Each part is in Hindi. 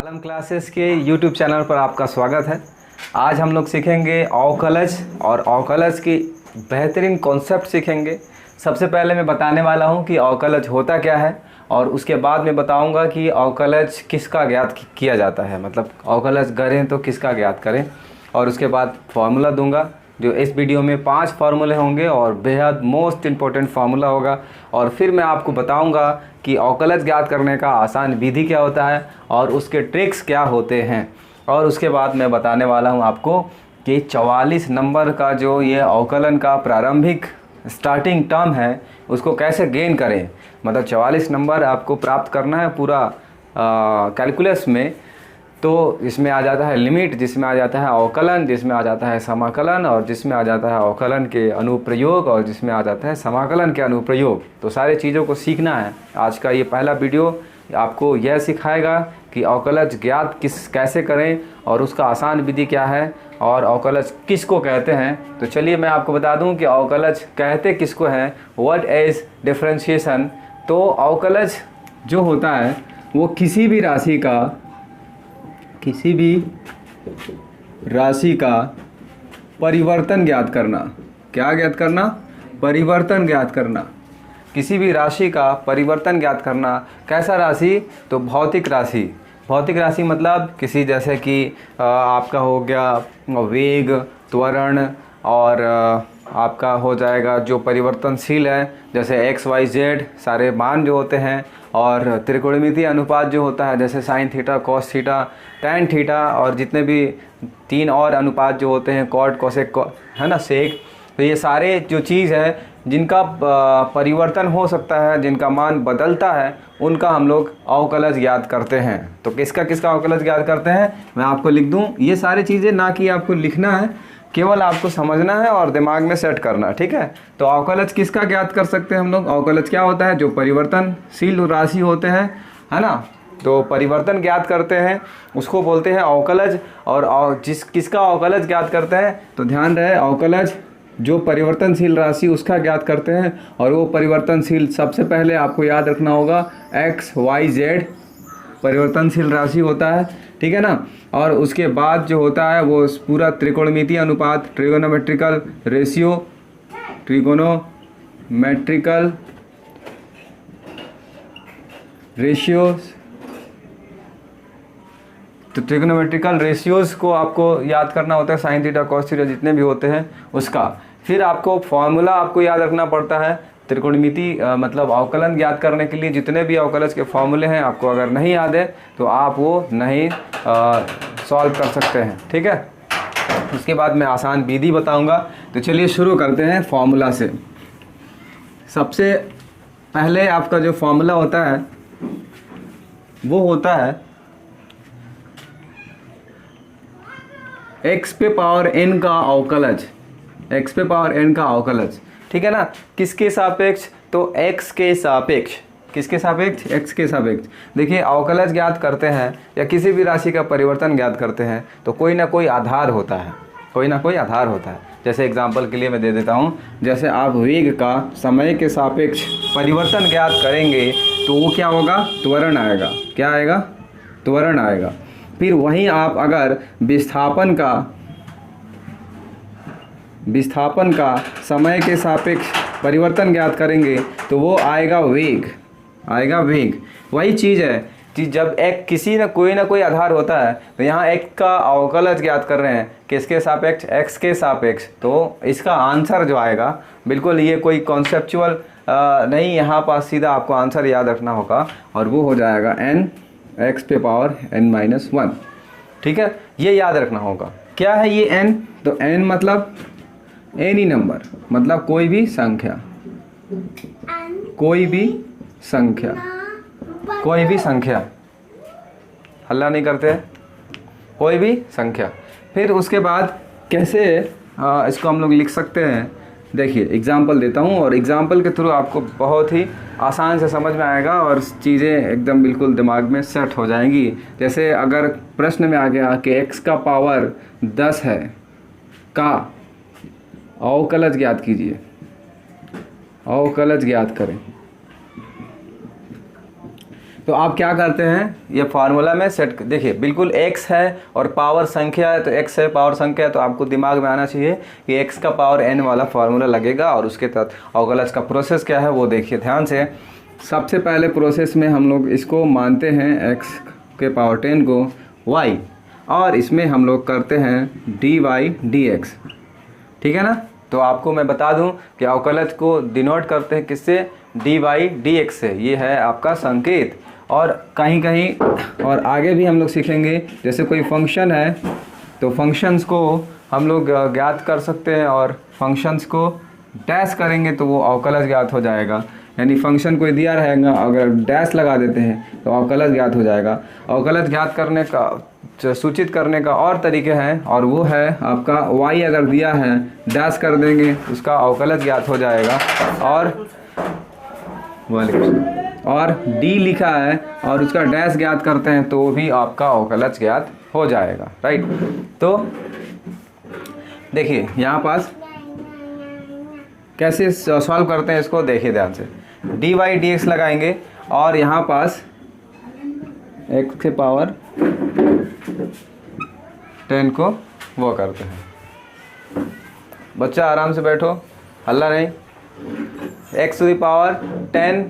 आलम क्लासेस के YouTube चैनल पर आपका स्वागत है। आज हम लोग सीखेंगे अवकलज और अवकलज की बेहतरीन कॉन्सेप्ट सीखेंगे। सबसे पहले मैं बताने वाला हूं कि अवकलज होता क्या है और उसके बाद मैं बताऊंगा कि अवकलज किसका ज्ञात किया जाता है, मतलब अवकलज करें तो किसका ज्ञात करें, और उसके बाद फार्मूला दूंगा। जो इस वीडियो में 5 फार्मूले होंगे और बेहद मोस्ट इम्पोर्टेंट फार्मूला होगा, और फिर मैं आपको बताऊंगा कि अवकलज ज्ञात करने का आसान विधि क्या होता है और उसके ट्रिक्स क्या होते हैं। और उसके बाद मैं बताने वाला हूं आपको कि 44 नंबर का जो ये अवकलन का प्रारंभिक स्टार्टिंग टर्म है उसको कैसे गेन करें। मतलब 44 नंबर आपको प्राप्त करना है पूरा कैलकुलस में, तो इसमें आ जाता है लिमिट, जिसमें आ जाता है अवकलन, जिसमें आ जाता है समाकलन, और जिसमें आ जाता है अवकलन के अनुप्रयोग, और जिसमें आ जाता है समाकलन के अनुप्रयोग। तो सारे चीज़ों को सीखना है। आज का ये पहला वीडियो आपको यह सिखाएगा कि अवकलज ज्ञात कैसे करें और उसका आसान विधि क्या है और अवकलज किसको कहते हैं। तो चलिए मैं आपको बता दूं कि अवकलज कहते किसको हैं। What is differentiation. तो अवकलज जो होता है वो किसी भी राशि का परिवर्तन ज्ञात करना। क्या ज्ञात करना? परिवर्तन ज्ञात करना। किसी भी राशि का परिवर्तन ज्ञात करना। कैसा राशि? तो भौतिक राशि। भौतिक राशि मतलब किसी, जैसे कि आपका हो गया वेग, त्वरण, और आपका हो जाएगा जो परिवर्तनशील है, जैसे एक्स वाई जेड सारे मान जो होते हैं, और त्रिकोणमितीय अनुपात जो होता है, जैसे sine theta, cos theta, tan theta, और जितने भी 3 और अनुपात जो होते हैं, कॉट, कोसेक, है ना, सेक। तो ये सारे जो चीज़ है जिनका परिवर्तन हो सकता है, जिनका मान बदलता है, उनका हम लोग अवकलज ज्ञात करते हैं। तो किसका किसका अवकलज ज्ञात करते हैं मैं आपको लिख दूं। ये सारी चीज़ें ना कि आपको लिखना है, केवल आपको समझना है और दिमाग में सेट करना, ठीक है। तो अवकलज किसका ज्ञात कर सकते हैं हम लोग। अवकलज क्या होता है? जो परिवर्तनशील राशि होते हैं, है ना, तो परिवर्तन ज्ञात करते हैं उसको बोलते हैं अवकलज। और किसका अवकलज ज्ञात करते हैं, तो ध्यान रहे, अवकलज जो परिवर्तनशील राशि उसका ज्ञात करते हैं। और वो परिवर्तनशील सबसे पहले आपको याद रखना होगा एक्स वाई जेड परिवर्तनशील राशि होता है, ठीक है ना। और उसके बाद जो होता है वो पूरा त्रिकोणमितीय अनुपात, ट्रिगोनोमेट्रिकल रेशियो, ट्रिगोनोमेट्रिकल रेशियोज। तो ट्रिगोनोमेट्रिकल रेशियोज़ को आपको याद करना होता है, साइन थीटा, कॉस थीटा, जितने भी होते हैं उसका। फिर आपको फॉर्मूला आपको याद रखना पड़ता है त्रिकोणमिति, मतलब अवकलन ज्ञात करने के लिए जितने भी अवकलज के फॉर्मूले हैं, आपको अगर नहीं याद है तो आप वो नहीं सॉल्व कर सकते हैं, ठीक है। उसके बाद मैं आसान विधि बताऊंगा। तो चलिए शुरू करते हैं फॉर्मूला से। सबसे पहले आपका जो फॉर्मूला होता है वो होता है x पे पावर n का अवकलज। x पे पावर n का अवकलज, ठीक है ना। किसके सापेक्ष? तो x के सापेक्ष। किसके सापेक्ष? x के सापेक्ष। देखिए, अवकलज ज्ञात करते हैं या किसी भी राशि का परिवर्तन ज्ञात करते हैं तो कोई ना कोई आधार होता है, कोई ना कोई आधार होता है। जैसे एग्जांपल के लिए मैं दे देता हूँ, जैसे आप वेग का समय के सापेक्ष परिवर्तन ज्ञात करेंगे तो वो क्या होगा? त्वरण आएगा। क्या आएगा? त्वरण आएगा। फिर वहीं आप अगर विस्थापन का समय के सापेक्ष परिवर्तन ज्ञात करेंगे तो वो आएगा वेग। आएगा वेग। वही चीज़ है कि जब एक किसी न कोई आधार होता है तो यहाँ एक का अवकलज ज्ञात कर रहे हैं, किसके सापेक्ष? एक्स के सापेक्ष। तो इसका आंसर जो आएगा, बिल्कुल ये कोई कॉन्सेप्चुअल नहीं, यहाँ पास सीधा आपको आंसर याद रखना होगा, और वो हो जाएगा n x पे पावर n-1, ठीक है। ये याद रखना होगा। क्या है ये n? तो n मतलब एनी नंबर, मतलब कोई भी संख्या, कोई भी संख्या, कोई भी संख्या। हल्ला नहीं करते हैं, कोई भी संख्या। फिर उसके बाद कैसे इसको हम लोग लिख सकते हैं, देखिए एग्जाम्पल देता हूँ, और एग्जाम्पल के थ्रू आपको बहुत ही आसान से समझ में आएगा और चीज़ें एकदम बिल्कुल दिमाग में सेट हो जाएंगी। जैसे अगर प्रश्न में आ गया कि x का पावर 10 है का अवकलज ज्ञात कीजिए, अवकलज ज्ञात करें। तो आप क्या करते हैं, ये फार्मूला में सेट, देखिए बिल्कुल x है और पावर संख्या है, तो x है पावर संख्या है, तो आपको दिमाग में आना चाहिए कि x का पावर n वाला फार्मूला लगेगा और उसके तहत अवकलज का प्रोसेस क्या है वो देखिए ध्यान से। सबसे पहले प्रोसेस में हम लोग इसको मानते हैं x के पावर 10 को y, और इसमें हम लोग करते हैं dy dx, ठीक है ना। तो आपको मैं बता दूं कि अवकलज को डिनोट करते हैं किससे, dy dx से, ये है आपका संकेत। और कहीं कहीं और आगे भी हम लोग सीखेंगे, जैसे कोई फंक्शन है तो फंक्शंस को हम लोग ज्ञात कर सकते हैं, और फंक्शंस को डैश करेंगे तो वो अवकलज ज्ञात हो जाएगा। यानी फंक्शन कोई दिया रहेगा, अगर डैश लगा देते हैं तो अवकलज ज्ञात हो जाएगा। अवकलज ज्ञात करने का, सूचित करने का और तरीके हैं, और वो है आपका y अगर दिया है डैश कर देंगे उसका अवकलज ज्ञात हो जाएगा, और d लिखा है और उसका डैश ज्ञात करते हैं तो भी आपका अवकलज ज्ञात हो जाएगा, राइट। तो देखिए यहाँ पास कैसे सॉल्व करते हैं इसको, देखिए ध्यान से। dy dx लगाएंगे और यहाँ पास x के पावर 10 को वो करते हैं। बच्चा आराम से बैठो, हल्ला नहीं। x टू द पावर 10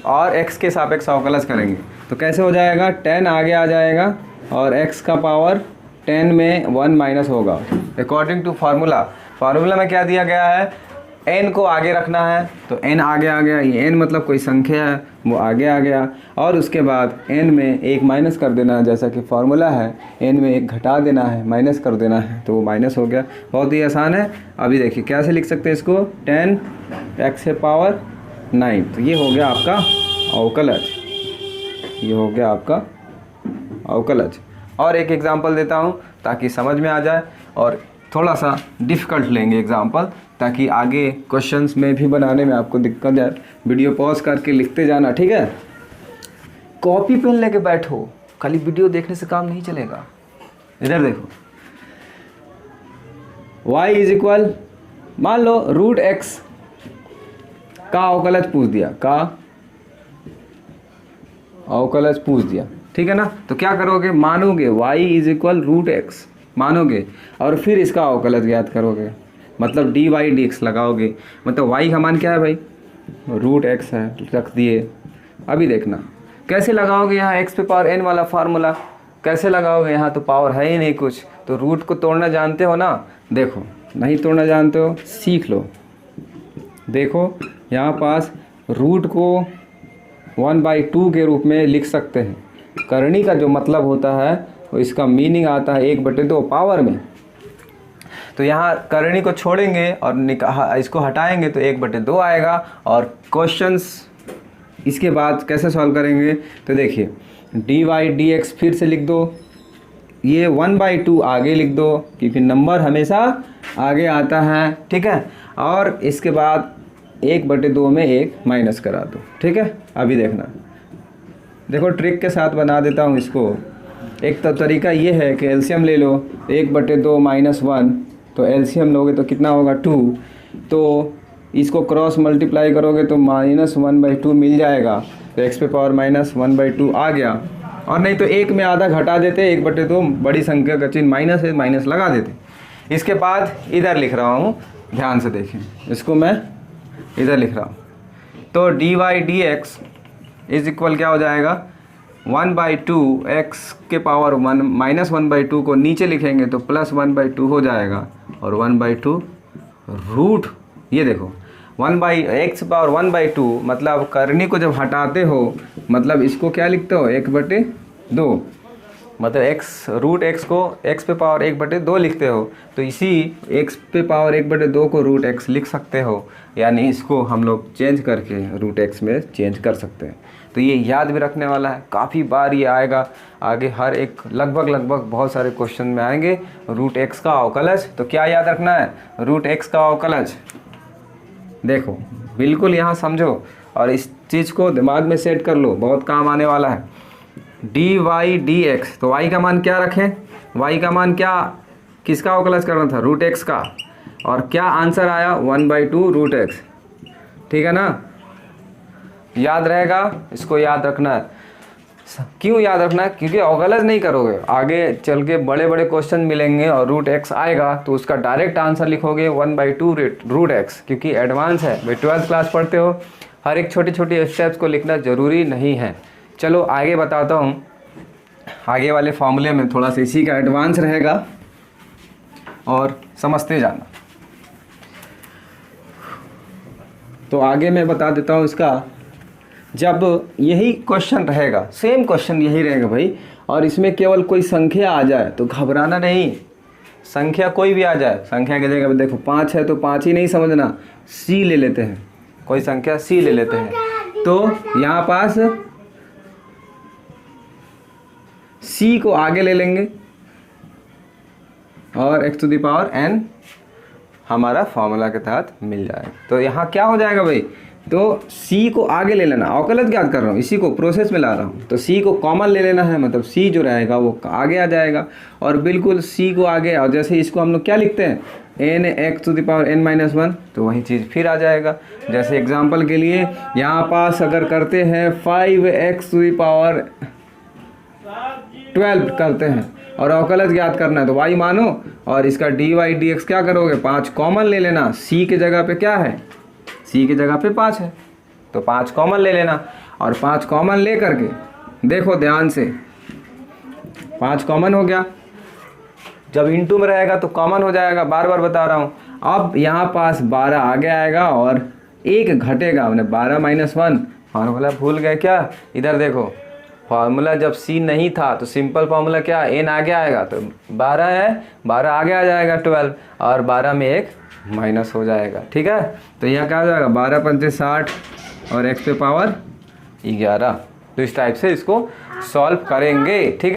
और x के सापेक्ष अवकलज करेंगे तो कैसे हो जाएगा, 10 आगे आ जाएगा और x का पावर 10 में 1 माइनस होगा अकॉर्डिंग टू फार्मूला। फार्मूला में क्या दिया गया है, n को आगे रखना है, तो n आगे आ गया, ये n मतलब कोई संख्या है वो आगे आ गया, और उसके बाद n में 1 माइनस कर देना है, जैसा कि फार्मूला है n में 1 घटा देना है, माइनस कर देना है, तो वो माइनस हो गया। बहुत ही आसान है। अभी देखिए कैसे लिख सकते हैं इसको, 10 x के पावर 9, तो ये हो गया आपका अवकलज, ये हो गया आपका अवकलज। और एक एग्जाम्पल देता हूँ ताकि समझ में आ जाए, और थोड़ा सा डिफ़िकल्ट लेंगे एग्जाम्पल ताकि आगे क्वेश्चंस में भी बनाने में आपको दिक्कत जाए। वीडियो पॉज करके लिखते जाना, ठीक है। कॉपी पेन लेके बैठो, खाली वीडियो देखने से काम नहीं चलेगा। इधर देखो, y इज इक्वल, मान लो रूट x का अवकलज पूछ दिया, का अवकलज पूछ दिया, ठीक है ना। तो क्या करोगे, मानोगे y is equal root x मानोगे, और फिर इसका अवकलज ज्ञात करोगे, मतलब dy dx लगाओगे। मतलब y का मान क्या है भाई, रूट x है, रख दिए। अभी देखना कैसे लगाओगे, यहाँ x पे पावर n वाला फार्मूला कैसे लगाओगे, यहाँ तो पावर है ही नहीं कुछ, तो रूट को तोड़ना जानते हो ना। देखो नहीं तोड़ना जानते हो, सीख लो। देखो यहाँ पास रूट को 1/2 के रूप में लिख सकते हैं। करनी का जो मतलब होता है तो इसका मीनिंग आता है 1/2 पावर में। तो यहाँ करनी को छोड़ेंगे और इसको हटाएंगे तो 1/2 आएगा। और क्वेश्चंस इसके बाद कैसे सॉल्व करेंगे, तो देखिए dy dx फिर से लिख दो, ये 1/2 आगे लिख दो क्योंकि नंबर हमेशा आगे आता है, ठीक है। और इसके बाद 1/2 में 1 माइनस करा दो, ठीक है। अभी देखना, देखो ट्रिक के साथ बना देता हूँ इसको। एक तो तरीका ये है कि एलसीएम ले लो, 1/2 माइनस 1, तो एलसीएम लोगे तो कितना होगा 2, तो इसको क्रॉस मल्टीप्लाई करोगे तो -1/2 मिल जाएगा, तो x पे पावर -1/2 आ गया। और नहीं तो 1 में आधा घटा देते, 1/2 बड़ी संख्या का चिन्ह माइनस है, माइनस लगा देते। इसके बाद इधर लिख रहा हूँ, ध्यान से देखें, इसको मैं इधर लिख रहा हूँ, तो dy dx इज इक्वल क्या हो जाएगा, 1/2 x के पावर 1 -1/2 को नीचे लिखेंगे तो +1/2 हो जाएगा, और 1/2 रूट, ये देखो 1/x पावर 1/2 मतलब करनी को जब हटाते हो मतलब इसको क्या लिखते हो 1/2, मतलब x रूट x को x पे पावर 1/2 लिखते हो, तो इसी x पे पावर 1/2 को रूट x लिख सकते हो, यानी इसको हम लोग चेंज करके रूट x में चेंज कर सकते हैं। तो ये याद भी रखने वाला है, काफ़ी बार ये आएगा आगे, हर एक लगभग बहुत सारे क्वेश्चन में आएंगे। रूट x का अवकलज, तो क्या याद रखना है, रूट x का अवकलज। देखो बिल्कुल यहाँ समझो और इस चीज़ को दिमाग में सेट कर लो, बहुत काम आने वाला है। dy dx, तो y का मान क्या रखें, y का मान क्या, किसका अवकलज करना था, रूट x का, और क्या आंसर आया 1/2 रूट x, ठीक है ना। याद रहेगा, इसको याद रखना है। क्यों याद रखना? क्योंकि गलत नहीं करोगे, आगे चल के बड़े बड़े क्वेश्चन मिलेंगे और रूट एक्स आएगा तो उसका डायरेक्ट आंसर लिखोगे 1/2 रूट एक्स, क्योंकि एडवांस है भाई, 12th क्लास पढ़ते हो, हर एक छोटी छोटी स्टेप्स को लिखना ज़रूरी नहीं है। चलो आगे बताता हूँ, आगे वाले फॉर्मूले में थोड़ा सा इसी का एडवांस रहेगा और समझते जाना। तो आगे मैं बता देता हूँ इसका, जब यही क्वेश्चन रहेगा, सेम क्वेश्चन यही रहेगा भाई, और इसमें केवल कोई संख्या आ जाए तो घबराना नहीं, संख्या कोई भी आ जाए, संख्या की जगह देखो 5 है तो 5 ही नहीं समझना, सी ले लेते हैं, कोई संख्या सी ले लेते हैं, तो यहाँ पास सी को आगे ले लेंगे और x⁴n हमारा फॉर्मूला के तहत मिल जाएगा। तो यहाँ क्या हो जाएगा भाई, तो c को आगे ले लेना, अवकलज ज्ञात कर रहा हूँ, इसी को प्रोसेस में ला रहा हूँ, तो c को कॉमन ले लेना है, मतलब c जो रहेगा वो आगे आ जाएगा, और बिल्कुल c को आगे, और जैसे इसको हम लोग क्या लिखते हैं n(x⁻n−1), तो वही चीज़ फिर आ जाएगा। जैसे एग्जाम्पल के लिए यहाँ पास अगर करते हैं 5x⁻12 करते हैं और अवकलज ज्ञात करना है, तो y मानो और इसका dy/dx क्या करोगे, 5 कॉमन ले लेना, c की जगह पे क्या है, c की जगह पे 5 है, तो 5 कॉमन ले लेना, और 5 कॉमन ले करके देखो ध्यान से, 5 कॉमन हो गया, जब इंटू में रहेगा तो कॉमन हो जाएगा, बार बार बता रहा हूँ। अब यहाँ पास 12 आगे आएगा और 1 घटेगा, मैंने 12-1 फार्मूला भूल गए क्या, इधर देखो फार्मूला जब c नहीं था तो सिंपल फार्मूला क्या, n आगे आएगा, तो 12 है, 12 आगे आ जाएगा 12, और 12 में 1 माइनस हो जाएगा, ठीक है। तो यहाँ क्या हो जाएगा, 12×5 = 60 और x⁻11। तो इस टाइप से इसको सॉल्व करेंगे, ठीक है।